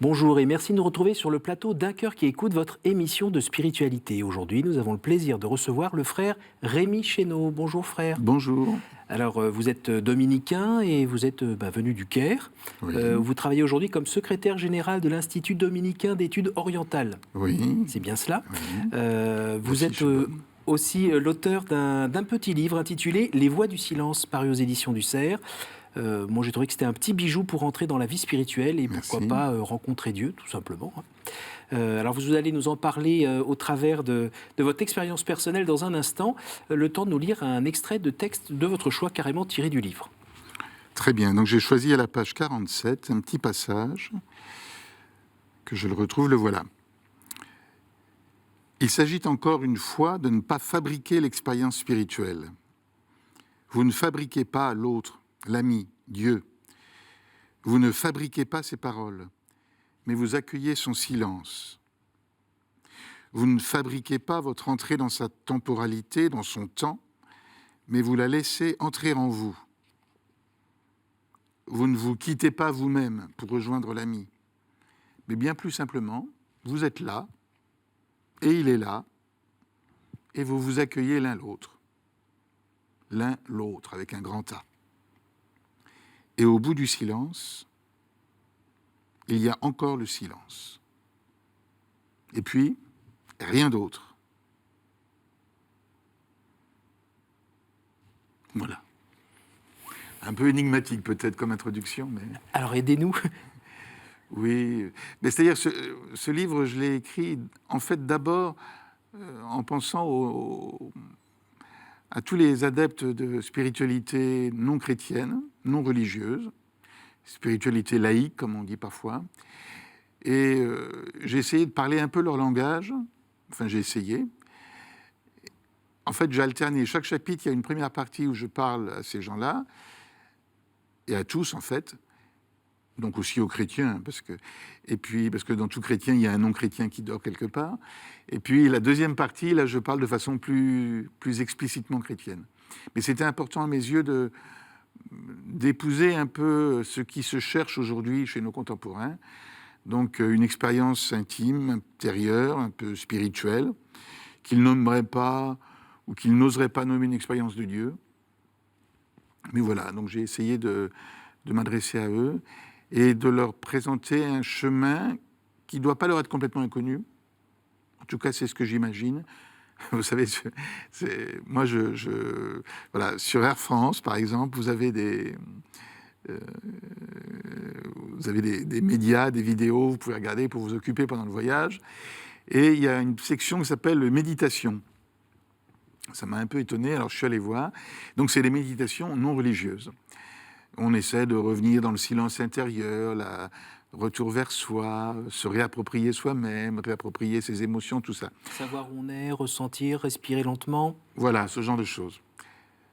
Bonjour et merci de nous retrouver sur le plateau d'Un cœur qui écoute votre émission de spiritualité. Aujourd'hui, nous avons le plaisir de recevoir le frère Rémi Chéneau. Bonjour frère. Bonjour. Alors, vous êtes dominicain et vous êtes venu du Caire. Oui. Vous travaillez aujourd'hui comme secrétaire général de l'Institut dominicain d'études orientales. Oui. C'est bien cela. Oui. Vous êtes aussi l'auteur d'un petit livre intitulé « Les voix du silence » paru aux éditions du Cerf. Moi, j'ai trouvé que c'était un petit bijou pour entrer dans la vie spirituelle et pourquoi pas rencontrer Dieu, tout simplement. Alors, vous allez nous en parler au travers de votre expérience personnelle dans un instant. Le temps de nous lire un extrait de texte de votre choix, carrément tiré du livre. Très bien. Donc, j'ai choisi à la page 47 un petit passage que je le retrouve, le voilà. Il s'agit encore une fois de ne pas fabriquer l'expérience spirituelle. Vous ne fabriquez pas l'autre, l'ami, Dieu. Vous ne fabriquez pas ses paroles, mais vous accueillez son silence. Vous ne fabriquez pas votre entrée dans sa temporalité, dans son temps, mais vous la laissez entrer en vous. Vous ne vous quittez pas vous-même pour rejoindre l'ami, mais bien plus simplement, vous êtes là, et il est là, et vous vous accueillez l'un l'autre, avec un grand A. Et au bout du silence, il y a encore le silence. Et puis, rien d'autre. Voilà. Un peu énigmatique peut-être comme introduction, mais... Alors, aidez-nous. Oui, mais c'est-à-dire ce livre, je l'ai écrit en fait d'abord en pensant à tous les adeptes de spiritualité non chrétienne, non religieuse, spiritualité laïque, comme on dit parfois. Et j'ai essayé de parler un peu leur langage. Enfin, j'ai essayé. En fait, j'ai alterné. Chaque chapitre, il y a une première partie où je parle à ces gens-là, et à tous, en fait. Donc aussi aux chrétiens, parce que dans tout chrétien, il y a un non-chrétien qui dort quelque part. Et puis la deuxième partie, là, je parle de façon plus explicitement chrétienne. Mais c'était important à mes yeux d'épouser un peu ce qui se cherche aujourd'hui chez nos contemporains. Donc une expérience intime, intérieure, un peu spirituelle, qu'ils nommeraient pas, ou qu'ils n'oseraient pas nommer une expérience de Dieu. Mais voilà, donc j'ai essayé de m'adresser à eux et de leur présenter un chemin qui ne doit pas leur être complètement inconnu. En tout cas, c'est ce que j'imagine. Vous savez, moi, voilà, sur Air France, par exemple, vous avez des médias, des vidéos, vous pouvez regarder pour vous occuper pendant le voyage. Et il y a une section qui s'appelle méditation. Ça m'a un peu étonné, alors je suis allé voir. Donc, c'est les méditations non religieuses. On essaie de revenir dans le silence intérieur, le retour vers soi, se réapproprier soi-même, réapproprier ses émotions, tout ça. Savoir où on est, ressentir, respirer lentement. Voilà, ce genre de choses.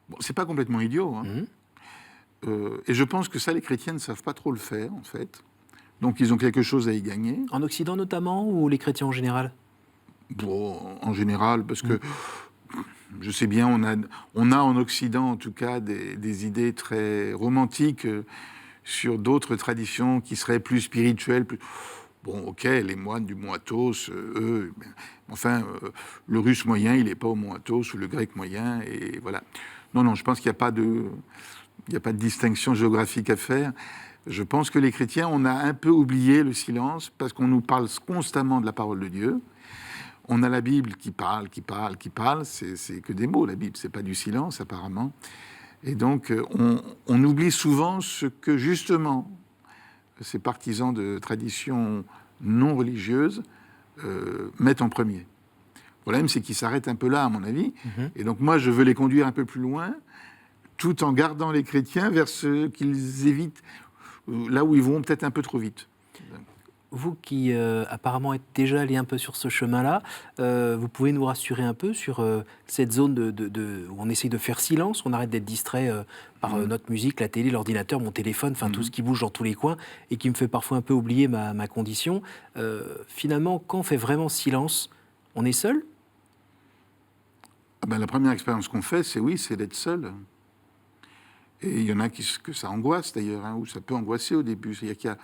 Bon, c'est pas complètement idiot, hein. Et je pense que ça, les chrétiens ne savent pas trop le faire, en fait. Donc, ils ont quelque chose à y gagner. En Occident notamment, ou les chrétiens en général? Bon, en général, parce que... Je sais bien, on a en Occident, en tout cas, des idées très romantiques sur d'autres traditions qui seraient plus spirituelles. Bon, ok, les moines du mont Athos, eux, enfin, le russe moyen, il n'est pas au mont Athos, ou le grec moyen, et voilà. Non, je pense qu'il n'y a pas de distinction géographique à faire. Je pense que les chrétiens, on a un peu oublié le silence, parce qu'on nous parle constamment de la parole de Dieu. On a la Bible qui parle, c'est que des mots, la Bible, c'est pas du silence apparemment. Et donc on oublie souvent ce que justement ces partisans de traditions non religieuses mettent en premier. Le problème, c'est qu'ils s'arrêtent un peu là, à mon avis. Et donc moi, je veux les conduire un peu plus loin, tout en gardant les chrétiens vers ce qu'ils évitent, là où ils vont peut-être un peu trop vite. Vous qui apparemment êtes déjà allé un peu sur ce chemin-là, vous pouvez nous rassurer un peu sur cette zone où on essaye de faire silence, on arrête d'être distrait par notre musique, la télé, l'ordinateur, mon téléphone, enfin tout ce qui bouge dans tous les coins et qui me fait parfois un peu oublier ma condition. Finalement, quand on fait vraiment silence, on est seul ? La première expérience qu'on fait, c'est d'être seul. Et il y en a que ça angoisse d'ailleurs, hein, ou ça peut angoisser au début. C'est-à-dire qu'il y a...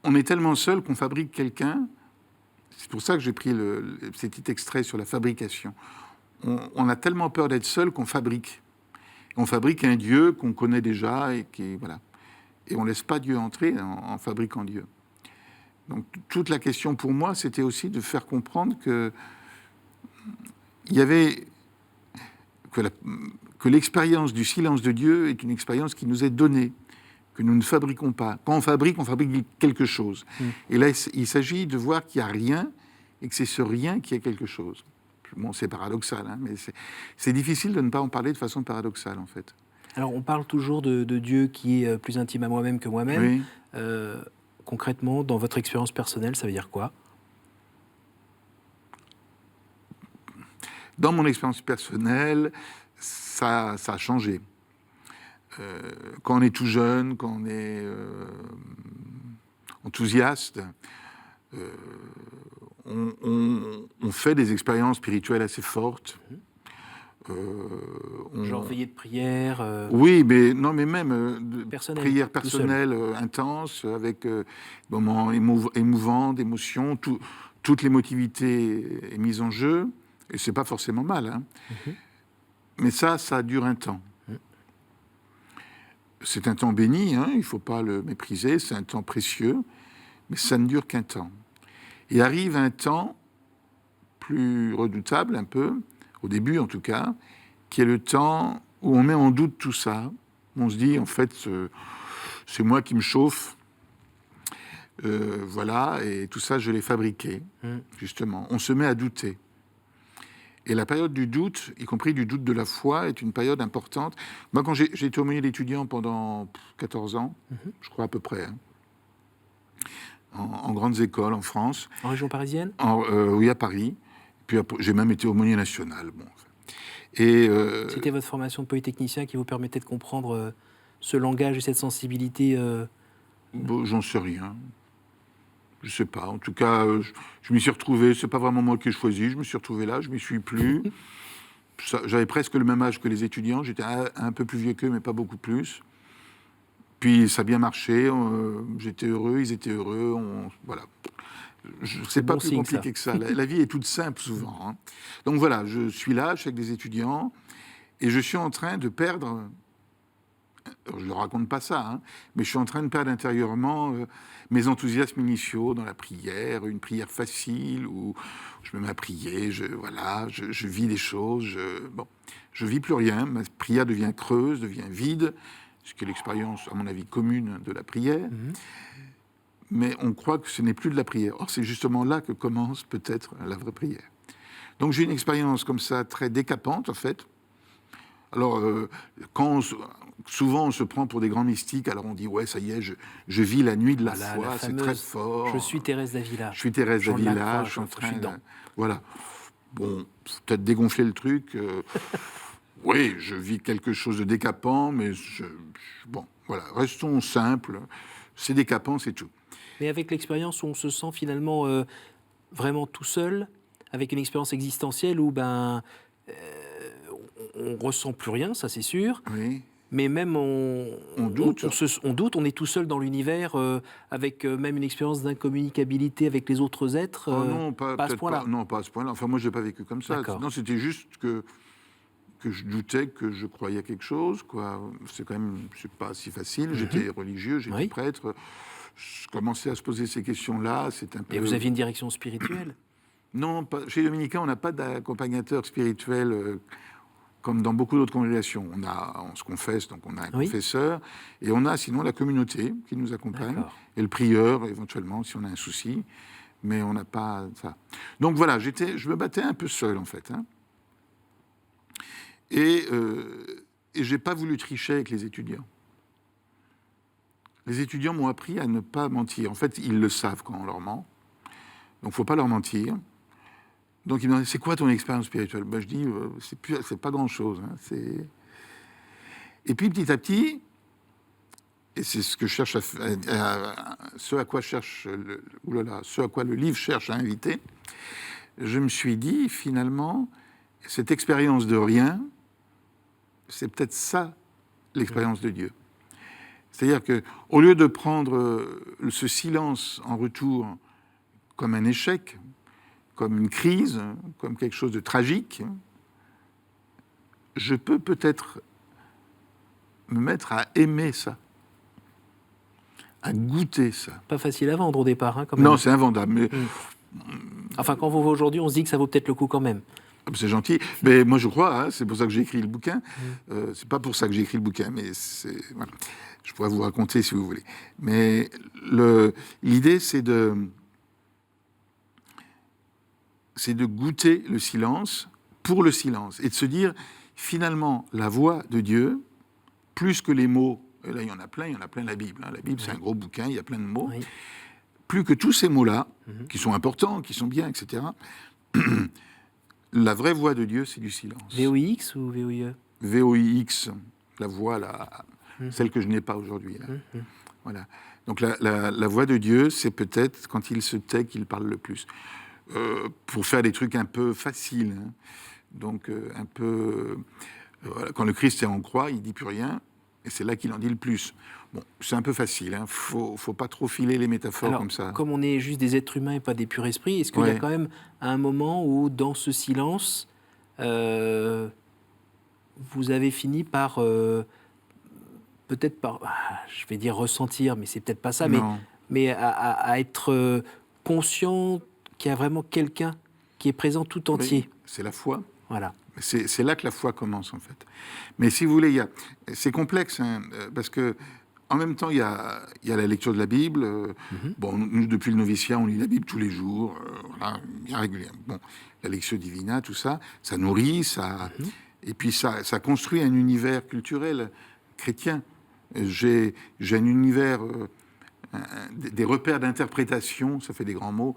on est tellement seul qu'on fabrique quelqu'un. C'est pour ça que j'ai pris ces petits extraits sur la fabrication. On a tellement peur d'être seul qu'on fabrique. On fabrique un Dieu qu'on connaît déjà et qui voilà. Et on ne laisse pas Dieu entrer en fabriquant Dieu. Donc toute la question pour moi, c'était aussi de faire comprendre que il y avait que l'expérience du silence de Dieu est une expérience qui nous est donnée, que nous ne fabriquons pas. Quand on fabrique quelque chose. Et là, il s'agit de voir qu'il n'y a rien et que c'est ce rien qui est quelque chose. Bon, c'est paradoxal, hein, mais c'est difficile de ne pas en parler de façon paradoxale, en fait. Alors, on parle toujours de Dieu qui est plus intime à moi-même que moi-même. Oui. Concrètement, dans votre expérience personnelle, ça veut dire quoi ? Dans mon expérience personnelle, ça a changé. Quand on est tout jeune, quand on est enthousiaste, on fait des expériences spirituelles assez fortes. Genre veillée de prière. Oui, mais non, mais même prière personnelle intense, avec des moments émouvants, d'émotions, toute l'émotivité est mise en jeu, et c'est pas forcément mal, hein. Mais ça dure un temps. C'est un temps béni, hein, il ne faut pas le mépriser, c'est un temps précieux, mais ça ne dure qu'un temps. Et arrive un temps plus redoutable un peu, au début en tout cas, qui est le temps où on met en doute tout ça. On se dit, en fait, c'est moi qui me chauffe, voilà, et tout ça, je l'ai fabriqué, justement. On se met à douter. Et la période du doute, y compris du doute de la foi, est une période importante. Moi, quand j'ai été aumônier d'étudiants pendant 14 ans, je crois à peu près, hein, en grandes écoles en France. En région parisienne ? Oui, à Paris. Puis j'ai même été aumônier national. Bon. Et c'était votre formation de polytechnicien qui vous permettait de comprendre ce langage et cette sensibilité bon, j'en sais rien. Je sais pas. En tout cas, je m'y suis retrouvé. C'est pas vraiment moi qui ai choisi. Je me suis retrouvé là. Je m'y suis plu. J'avais presque le même âge que les étudiants. J'étais un peu plus vieux qu'eux, mais pas beaucoup plus. Puis ça a bien marché. J'étais heureux. Ils étaient heureux. Voilà. C'est pas plus compliqué que ça. La vie est toute simple souvent. Hein. Donc voilà, je suis là, je suis avec des étudiants, et je suis en train de perdre. Je ne leur raconte pas ça, hein, mais je suis en train de perdre intérieurement mes enthousiasmes initiaux dans la prière, une prière facile où je me mets à prier, je vis des choses, je vis plus rien, ma prière devient creuse, devient vide, ce qui est l'expérience, à mon avis, commune de la prière. Mais on croit que ce n'est plus de la prière. Or, c'est justement là que commence peut-être la vraie prière. Donc j'ai une expérience comme ça, très décapante, en fait. Alors, souvent on se prend pour des grands mystiques, alors on dit, ouais, ça y est, je vis la nuit de la foi, c'est très fort. Je suis Thérèse d'Avila. Je suis Thérèse d'Avila, je suis en train de... Voilà. Bon, faut peut-être dégonfler le truc. Oui, je vis quelque chose de décapant, mais bon, voilà, restons simples. C'est décapant, c'est tout. Mais avec l'expérience où on se sent finalement vraiment tout seul, avec une expérience existentielle où on ressent plus rien, ça c'est sûr. Oui. Mais même on doute, on est tout seul dans l'univers, avec même une expérience d'incommunicabilité avec les autres êtres. Non, pas à ce point-là. Non, pas à ce point-là. Enfin, moi, je n'ai pas vécu comme ça. D'accord. Non, c'était juste que je doutais, que je croyais à quelque chose, quoi. C'est quand même, c'est pas si facile. J'étais religieux, j'étais prêtre. Je commençais à se poser ces questions-là. C'est un peu... Et vous aviez une direction spirituelle ? Non, chez les Dominicains, on n'a pas d'accompagnateur spirituel comme dans beaucoup d'autres congrégations. On se confesse, donc on a un confesseur, et on a sinon la communauté qui nous accompagne, et le prieur, éventuellement, si on a un souci, mais on n'a pas ça. Donc voilà, je me battais un peu seul, en fait. Hein. Et je n'ai pas voulu tricher avec les étudiants. Les étudiants m'ont appris à ne pas mentir. En fait, ils le savent quand on leur ment. Donc, il ne faut pas leur mentir. Donc, ils me disent, c'est quoi ton expérience spirituelle ? Ben, je dis, c'est pas grand-chose. Hein, et puis, petit à petit, et c'est ce que je cherche ce à quoi le livre cherche à inviter, je me suis dit, finalement, cette expérience de rien, c'est peut-être ça, l'expérience de Dieu. C'est-à-dire qu'au lieu de prendre ce silence en retour comme un échec, comme une crise, comme quelque chose de tragique, je peux peut-être me mettre à aimer ça, à goûter ça. Pas facile à vendre au départ, hein, quand même. Non, c'est invendable. Mais... Enfin, quand on voit aujourd'hui, on se dit que ça vaut peut-être le coup quand même. C'est gentil, mais moi je crois, hein, c'est pour ça que j'ai écrit le bouquin. C'est pas pour ça que j'ai écrit le bouquin, mais voilà. Je pourrais vous raconter si vous voulez. Mais l'idée, c'est de goûter le silence pour le silence et de se dire, finalement, la voix de Dieu, plus que les mots, et là il y en a plein la Bible. Hein. La Bible, c'est un gros bouquin, il y a plein de mots. Oui. Plus que tous ces mots-là, qui sont importants, qui sont bien, etc., la vraie voix de Dieu, c'est du silence. VOIX ou VOIE? VOIX, la voix, celle que je n'ai pas aujourd'hui. Voilà. Donc la voix de Dieu, c'est peut-être quand il se tait qu'il parle le plus. Pour faire des trucs un peu faciles. Hein. Donc un peu... voilà. Quand le Christ est en croix, il ne dit plus rien, et c'est là qu'il en dit le plus. Bon, c'est un peu facile, hein. Faut pas trop filer les métaphores. Alors, comme ça. Comme on est juste des êtres humains et pas des purs esprits, est-ce qu'il y a quand même un moment où, dans ce silence, vous avez fini par, peut-être par, je vais dire ressentir, mais c'est peut-être pas ça, mais à être conscient qu'il y a vraiment quelqu'un qui est présent tout entier. Oui, c'est la foi. Voilà. C'est là que la foi commence, en fait. Mais si vous voulez, c'est complexe, hein, parce que en même temps, il y a la lecture de la Bible. Bon, nous, depuis le noviciat, on lit la Bible tous les jours, voilà, bien régulièrement. Bon, la lecture divina, tout ça, ça nourrit, et puis ça construit un univers culturel chrétien. J'ai un univers, des repères d'interprétation, ça fait des grands mots,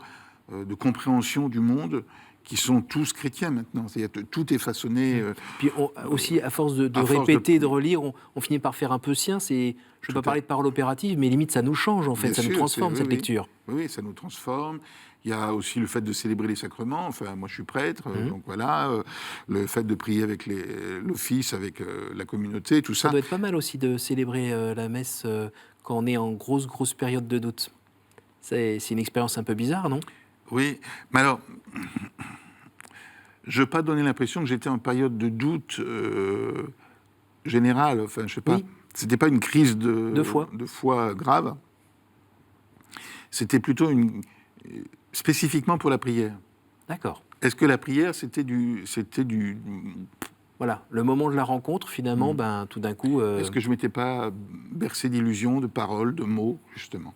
de compréhension du monde, qui sont tous chrétiens maintenant. C'est-à-dire tout est façonné... Puis aussi, à force de répéter, de relire, on finit par faire un peu sien. Je ne veux pas parler de parole opérative, mais limite, ça nous change, en fait. Ça nous transforme, cette lecture. Oui, ça nous transforme. Il y a aussi le fait de célébrer les sacrements. Enfin, moi, je suis prêtre, donc voilà. Le fait de prier avec l'office, avec la communauté, tout ça. Ça doit être pas mal aussi de célébrer la messe quand on est en grosse période de doute. C'est une expérience un peu bizarre, non ? Oui, mais alors... Je ne veux pas donner l'impression que j'étais en période de doute générale. Enfin, je sais pas. Oui. C'était pas une crise de foi grave. C'était plutôt spécifiquement pour la prière. D'accord. Est-ce que la prière, c'était du... Voilà, le moment de la rencontre, finalement, tout d'un coup... Est-ce que je ne m'étais pas bercé d'illusions, de paroles, de mots, justement?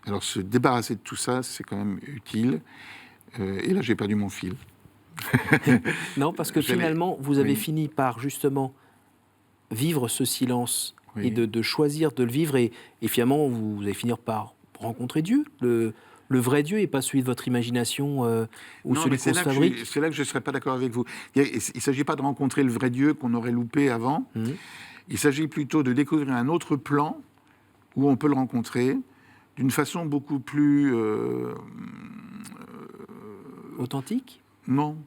Alors, se débarrasser de tout ça, c'est quand même utile. Et là, j'ai perdu mon fil. Non, parce que finalement, vous avez fini par, justement, vivre ce silence et de choisir de le vivre. Et finalement, vous allez finir par rencontrer Dieu, le vrai Dieu, et pas celui de votre imagination ou celui qu'on se fabrique. C'est là que je ne serais pas d'accord avec vous. Il ne s'agit pas de rencontrer le vrai Dieu qu'on aurait loupé avant. Il s'agit plutôt de découvrir un autre plan où on peut le rencontrer d'une façon beaucoup plus... authentique ? Non,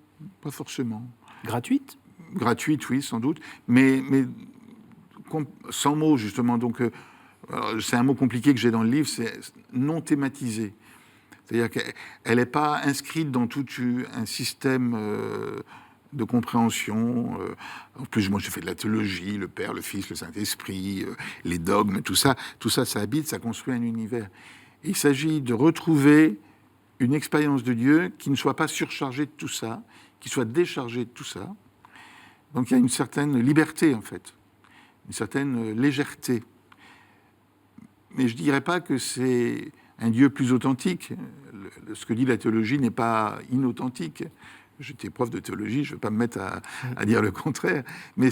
pas forcément. Gratuite ? Gratuite, oui, sans doute. Mais sans mots, justement. Donc, c'est un mot compliqué que j'ai dans le livre, c'est non thématisé. C'est-à-dire qu'elle n'est pas inscrite dans tout un système de compréhension. En plus, moi, j'ai fait de la théologie, le Père, le Fils, le Saint-Esprit, les dogmes, tout ça, ça habite, ça construit un univers. Et il s'agit de retrouver une expérience de Dieu qui ne soit pas surchargée de tout ça, qui soit déchargée de tout ça. Donc il y a une certaine liberté, en fait, une certaine légèreté. Mais je ne dirais pas que c'est un Dieu plus authentique. Ce que dit la théologie n'est pas inauthentique. J'étais prof de théologie, je ne vais pas me mettre à dire le contraire. Mais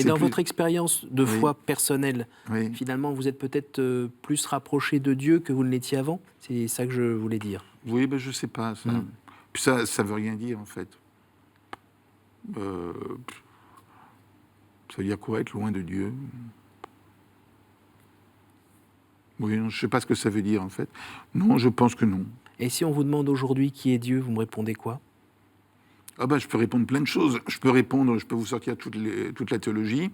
dans votre expérience de foi personnelle, finalement, vous êtes peut-être plus rapproché de Dieu que vous ne l'étiez avant ? C'est ça que je voulais dire. Oui, ben je ne sais pas. Ça. Puis ça ne veut rien dire, en fait. Ça veut dire quoi, être loin de Dieu ? Oui, non, je ne sais pas ce que ça veut dire, en fait. Non, je pense que non. Et si on vous demande aujourd'hui qui est Dieu, vous me répondez quoi ? Ah ben, je peux répondre plein de choses. Je peux vous sortir toute la théologie,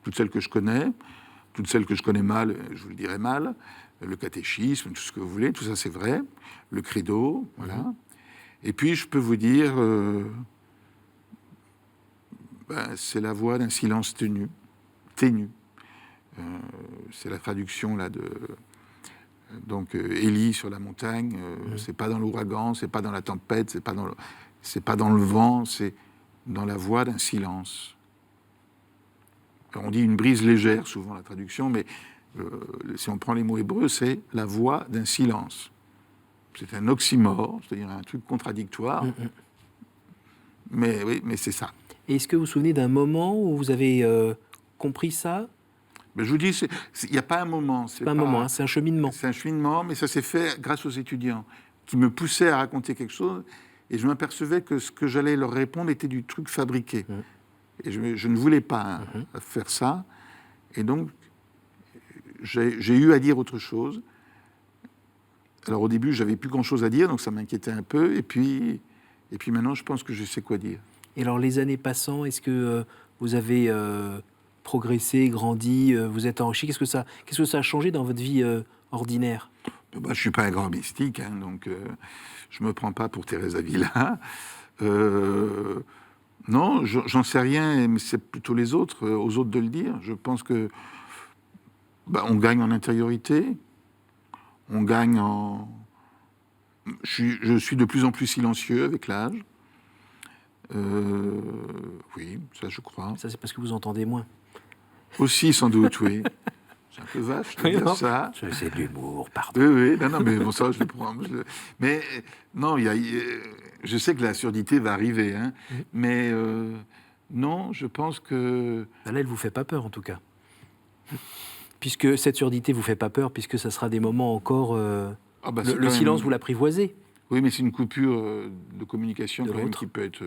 toute celle que je connais. toutes celles que je connais mal, je vous le dirai mal, le catéchisme, tout ce que vous voulez, tout ça c'est vrai, le credo, voilà. Et puis je peux vous dire, c'est la voix d'un silence ténu. C'est la traduction là de donc Élie sur la montagne. C'est pas dans l'ouragan, c'est pas dans la tempête, c'est pas dans le vent, c'est dans la voix d'un silence. Alors, on dit une brise légère, souvent la traduction, mais si on prend les mots hébreux, c'est la voix d'un silence. C'est un oxymore, c'est-à-dire un truc contradictoire. Mais oui, mais c'est ça. Et est-ce que vous vous souvenez d'un moment où vous avez compris ça? Mais je vous dis, il n'y a pas un moment. C'est pas un moment, hein, c'est un cheminement. C'est un cheminement, mais ça s'est fait grâce aux étudiants qui me poussaient à raconter quelque chose, et je m'apercevais que ce que j'allais leur répondre était du truc fabriqué. Et je ne voulais pas faire ça, et donc j'ai eu à dire autre chose. Alors au début, j'avais plus grand-chose à dire, donc ça m'inquiétait un peu, et puis maintenant, je pense que je sais quoi dire. Et alors, les années passant, est-ce que vous avez progressé, grandi, vous êtes enrichi? Qu'est-ce que ça a changé dans votre vie ordinaire? Je ne suis pas un grand mystique, hein, donc je ne me prends pas pour Thérèse Avila. Non, j'en sais rien, mais c'est plutôt aux autres de le dire. Je pense que on gagne en intériorité, on gagne en... Je suis de plus en plus silencieux avec l'âge. Oui, ça je crois. Ça, c'est parce que vous entendez moins. Aussi, sans doute, oui. C'est un peu vache de dire ça. C'est de l'humour, pardon. Oui, non, mais bon, ça, je le prends. Mais non, je sais que la surdité va arriver, hein, mais non, je pense que... Là, elle ne vous fait pas peur, en tout cas. Puisque cette surdité ne vous fait pas peur, puisque ça sera des moments encore... le silence, vous l'apprivoisez. Oui, mais c'est une coupure de communication quand même qui peut être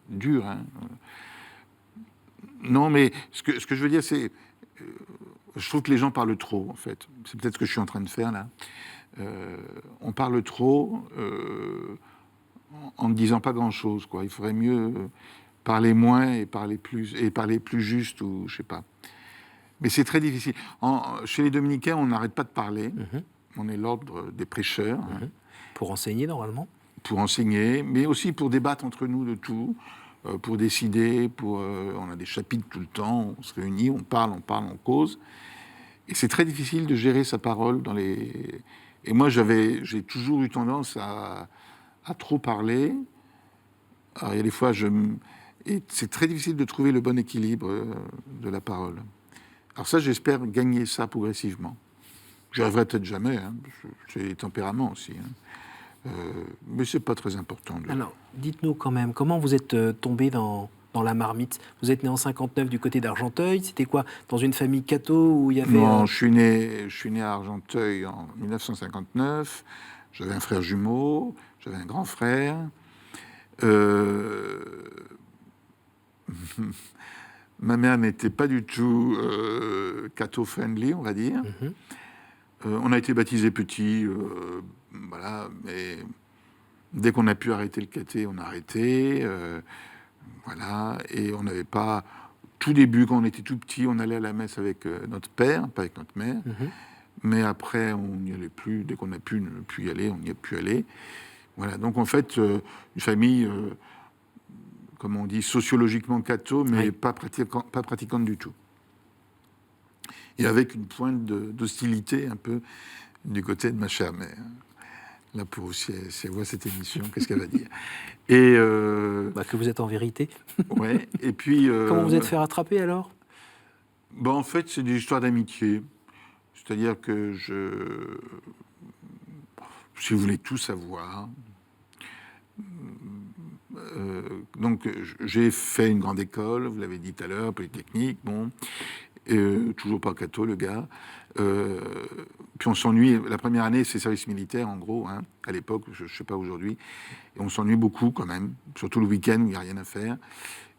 dure. Hein. Non, mais ce que je veux dire, c'est... je trouve que les gens parlent trop, en fait. C'est peut-être ce que je suis en train de faire, là. On parle trop en ne disant pas grand-chose, quoi. Il faudrait mieux parler moins et parler plus juste, ou je sais pas. Mais c'est très difficile. Chez les dominicains, on n'arrête pas de parler. On est l'ordre des prêcheurs. Pour enseigner, normalement. Pour enseigner, mais aussi pour débattre entre nous de tout, pour décider, on a des chapitres tout le temps, on se réunit, on parle, on cause. Et c'est très difficile de gérer sa parole dans les... Et moi, j'ai toujours eu tendance à trop parler. Alors, il y a des fois, et c'est très difficile de trouver le bon équilibre de la parole. Alors ça, j'espère gagner ça progressivement. Je rêverai peut-être jamais, hein. C'est les tempéraments aussi. Hein. Mais c'est pas très important. Alors, dites-nous quand même, comment vous êtes tombé dans la marmite? Vous êtes né en 59 du côté d'Argenteuil. C'était quoi? Dans une famille catho où il y avait... Non, je suis né à Argenteuil en 1959. J'avais un frère jumeau, j'avais un grand frère. Ma mère n'était pas du tout catho-friendly, on va dire. On a été baptisés petits, voilà, mais dès qu'on a pu arrêter le caté, on a arrêté. Voilà, et on n'avait pas... Tout début, quand on était tout petit, on allait à la messe avec notre père, pas avec notre mère. Mais après, on n'y allait plus. Dès qu'on a pu ne plus y aller, on n'y a pu aller. Voilà, donc en fait, une famille, comme on dit, sociologiquement catho, mais pas pratiquante du tout. Et avec une pointe d'hostilité un peu du côté de ma chère mère. Là, pour si elle voit cette émission, qu'est-ce qu'elle va dire? Et que vous êtes en vérité. Ouais. Et puis comment vous êtes fait rattraper alors? En fait, c'est des histoires d'amitié. C'est-à-dire que si vous voulez tout savoir, donc j'ai fait une grande école, vous l'avez dit tout à l'heure, Polytechnique, bon, toujours pas catho le gars. Puis on s'ennuie. La première année, c'est service militaire, en gros, hein, à l'époque, je sais pas aujourd'hui. Et on s'ennuie beaucoup quand même, surtout le week-end où il n'y a rien à faire.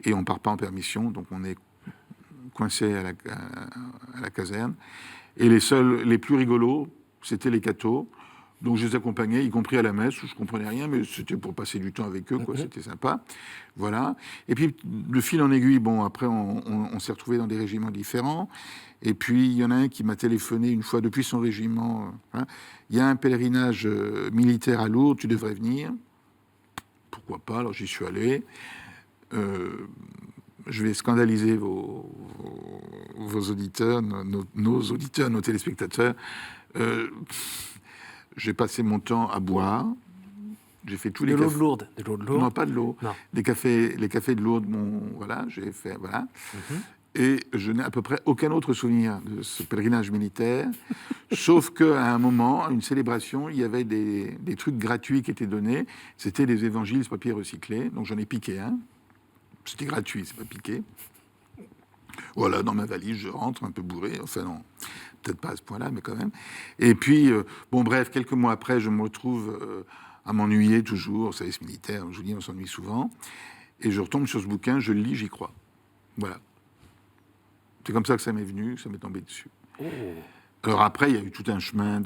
Et on part pas en permission, donc on est coincé à la caserne. Et les plus rigolos, c'était les cathos. Donc je les accompagnais, y compris à la messe, où je comprenais rien, mais c'était pour passer du temps avec eux, quoi. C'était sympa. Voilà. Et puis, de fil en aiguille, bon, après, on s'est retrouvés dans des régiments différents. Et puis, il y en a un qui m'a téléphoné une fois depuis son régiment. Il y a un pèlerinage militaire à Lourdes, tu devrais venir. Pourquoi pas? Alors j'y suis allé. Je vais scandaliser vos auditeurs, nos auditeurs, nos téléspectateurs. J'ai passé mon temps à boire. J'ai fait tous les cafés. De l'eau de Lourdes. Non, pas de l'eau. Les cafés de Lourdes, voilà, j'ai fait, voilà. Et je n'ai à peu près aucun autre souvenir de ce pèlerinage militaire, sauf qu'à un moment, à une célébration, il y avait des trucs gratuits qui étaient donnés. C'était des évangiles papier recyclé, donc j'en ai piqué un. C'était gratuit, c'est pas piqué. Voilà, dans ma valise, je rentre un peu bourré. Enfin non, peut-être pas à ce point-là, mais quand même. Et puis, bon bref, quelques mois après, je me retrouve à m'ennuyer toujours au service militaire. Je vous dis, on s'ennuie souvent. Et je retombe sur ce bouquin, je le lis, j'y crois. Voilà. C'est comme ça que ça m'est venu, que ça m'est tombé dessus. Oh. Alors après, il y a eu tout un chemin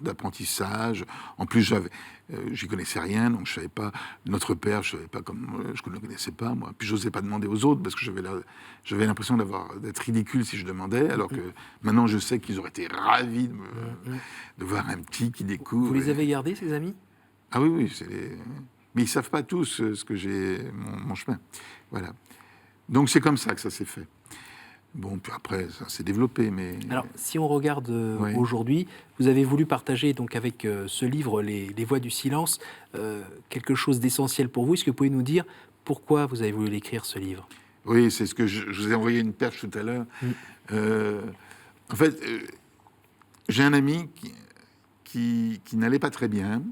d'apprentissage. En plus, j'y connaissais rien, donc je savais pas. Notre père, je savais pas je ne le connaissais pas, moi. Puis j'osais pas demander aux autres parce que j'avais l'impression d'être ridicule si je demandais. Alors que maintenant, je sais qu'ils auraient été ravis de voir un petit qui découvre. Vous les avez gardés, ces amis? Ah oui, mais ils savent pas tous ce que j'ai mon chemin. Voilà. Donc c'est comme ça que ça s'est fait. Bon, puis après, ça s'est développé, mais... Alors, si on regarde aujourd'hui, vous avez voulu partager donc avec ce livre, Les Voix du silence, quelque chose d'essentiel pour vous. Est-ce que vous pouvez nous dire pourquoi vous avez voulu l'écrire, ce livre? Oui, c'est ce que je vous ai envoyé une perche tout à l'heure. En fait, j'ai un ami qui n'allait pas très bien,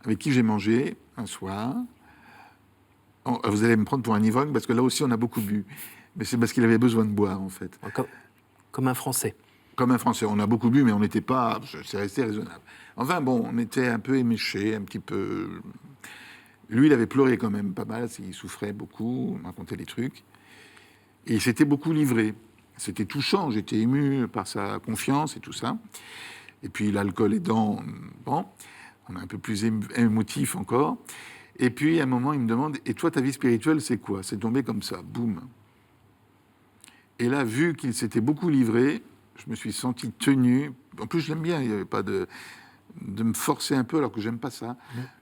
avec qui j'ai mangé un soir. Vous allez me prendre pour un ivrogne, parce que là aussi, on a beaucoup bu. Mais c'est parce qu'il avait besoin de boire, en fait. Comme un Français. Comme un Français. On a beaucoup bu, mais on n'était pas... C'est resté raisonnable. Enfin, bon, on était un peu éméchés, un petit peu... Lui, il avait pleuré quand même pas mal. Il souffrait beaucoup, on racontait des trucs. Et il s'était beaucoup livré. C'était touchant. J'étais ému par sa confiance et tout ça. Et puis, l'alcool aidant, bon, on est un peu plus émotif encore. Et puis, à un moment, il me demande, et toi, ta vie spirituelle, c'est quoi? C'est tombé comme ça, boum. Et là, vu qu'il s'était beaucoup livré, je me suis senti tenu. En plus, je l'aime bien, il n'y avait pas de me forcer un peu, alors que j'aime pas ça,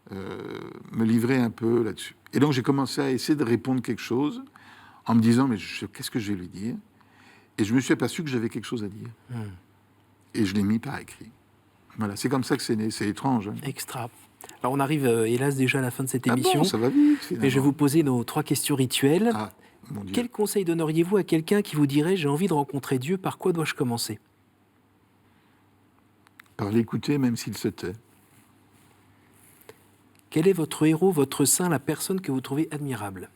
me livrer un peu là-dessus. Et donc, j'ai commencé à essayer de répondre quelque chose, en me disant, mais qu'est-ce que je vais lui dire? Et je me suis aperçu que j'avais quelque chose à dire. Et je l'ai mis par écrit. Voilà, c'est comme ça que c'est né, c'est étrange. Hein. Extra. Alors, on arrive, hélas, déjà à la fin de cette émission. Bon, ça va vite, finalement. Mais je vais vous poser nos 3 questions rituelles. Ah. Quel conseil donneriez-vous à quelqu'un qui vous dirait « J'ai envie de rencontrer Dieu, par quoi dois-je commencer ?» Par l'écouter, même s'il se tait. Quel est votre héros, votre saint, la personne que vous trouvez admirable?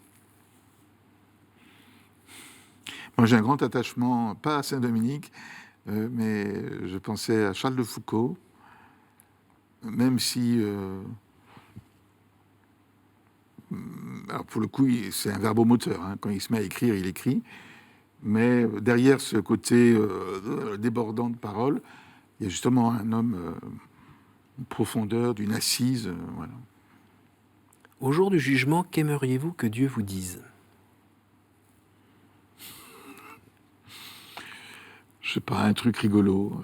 Moi, j'ai un grand attachement, pas à Saint-Dominique, mais je pensais à Charles de Foucault, même si... alors pour le coup, c'est un verbomoteur. Hein. Quand il se met à écrire, il écrit. Mais derrière ce côté débordant de paroles, il y a justement un homme, une profondeur, d'une assise. Voilà. Au jour du jugement, qu'aimeriez-vous que Dieu vous dise? Je sais pas, un truc rigolo.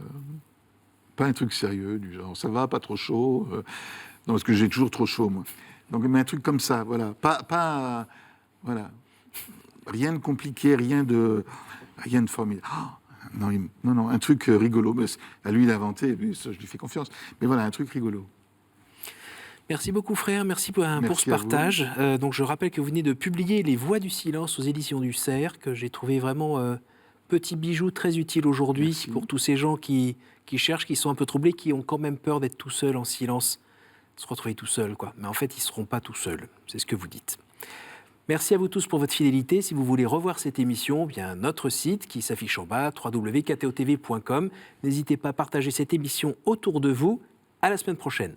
Pas un truc sérieux, du genre, ça va, pas trop chaud. Non, parce que j'ai toujours trop chaud, moi. Donc, mais un truc comme ça, voilà. Pas voilà. Rien de compliqué, rien de formidable. Oh, non, un truc rigolo. Mais à lui d'inventer, je lui fais confiance. Mais voilà, un truc rigolo. Merci beaucoup, frère. Merci pour ce partage. Donc, je rappelle que vous venez de publier Les Voix du silence aux éditions du Cerf, que j'ai trouvé vraiment petit bijou très utile aujourd'hui pour tous ces gens qui cherchent, qui sont un peu troublés, qui ont quand même peur d'être tout seuls en silence. Se retrouver tout seul, quoi. Mais en fait, ils ne seront pas tout seuls. C'est ce que vous dites. Merci à vous tous pour votre fidélité. Si vous voulez revoir cette émission, bien notre site qui s'affiche en bas, www.ktotv.com. N'hésitez pas à partager cette émission autour de vous. À la semaine prochaine.